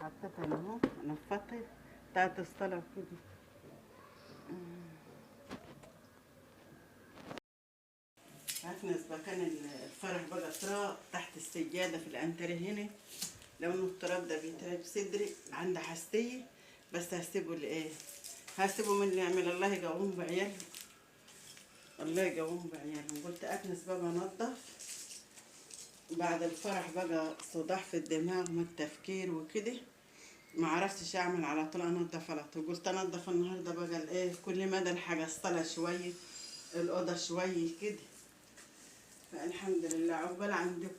حطيتها اهو، نفضت بتاعت الصلاة كده. هكنس مكان الفرح بقى تراب تحت السجادة في الانتريه هنا، لأنه التراب ده بيتعب صدري عند حستي. بس هسيبه لإيه؟ هسيبه من اللي يعمل الله يقوم بعيالهم، الله يقوم بعيالهم. قلت أكنس بقى أنضف بعد الفرح بقى، صداع في الدماغ من التفكير وكده، ما عرفتش اعمل على طول، انضف على طول. قلت انضف النهارده بقى الايه، كل مدى الحاجه الصلاه شويه، الاوضه شويه كده. فالحمد لله عقبال عندكم.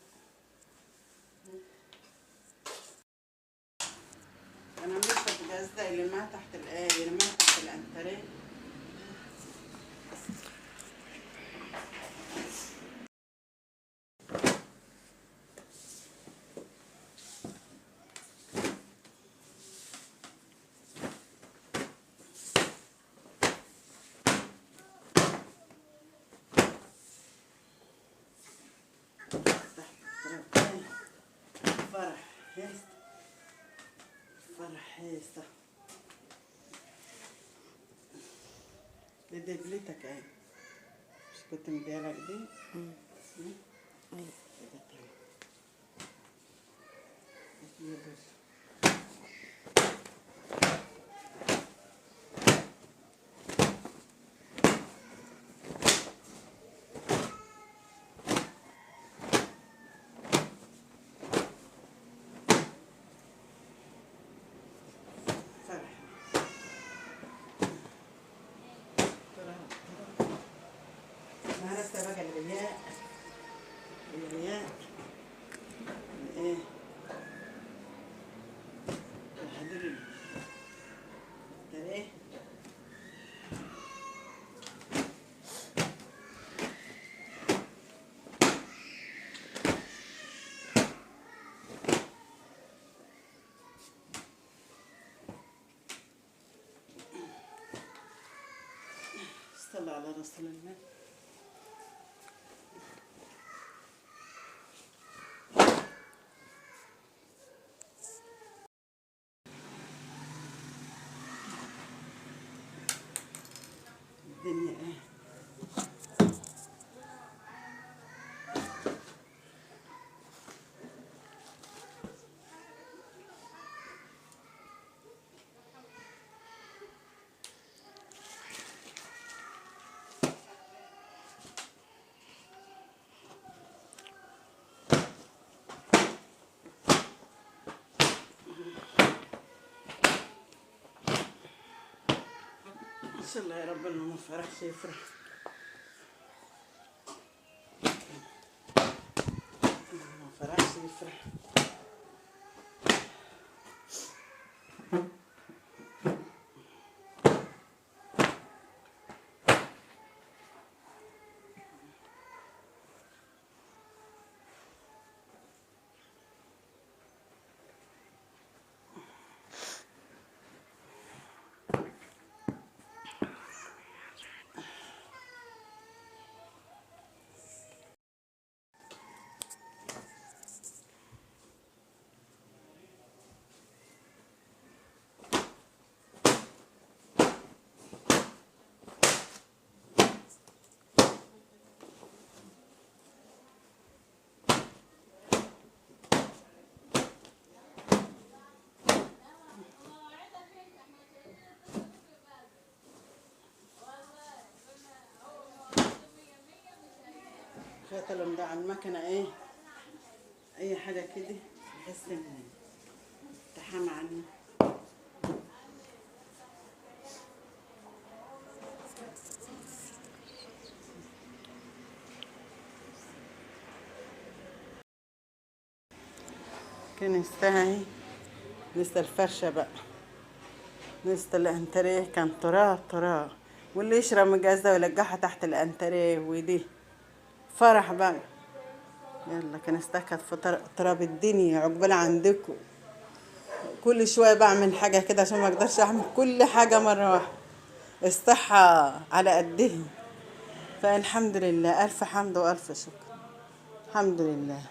انا لسه بجهز اللي ما تحت الايه، اللي ما تحت الانتريه. فرح هيست، فرح هيست بدبلتك اهي، مش كنت مديالك دي؟ ايوه هرسة بقى الرياء، الرياء ايه الحضور التاريخ. صلى على رسول الله. الدنيا ايه، ان شاء الله يا رب انه ما فرحش يفرح، ما فرحش يفرح. خيط ده على المكنه ايه، اي حاجه كده بحس ان التحام عنه. كنستها اهي، لسه الفرشه بقى، لسه الانتريه كان تراب تراب، واللي يشرب من الجاز ده ويلقاها تحت الانتريه ودي فرح بقى. يلا كنستها كانت في تراب الدنيا عقبال عندكم. كل شويه بعمل حاجه كده عشان ما اقدرش اعمل كل حاجه مره واحده، الصحه على قدها. فالحمد لله، الف حمد والف شكر. الحمد لله،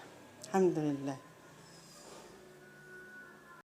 الحمد لله.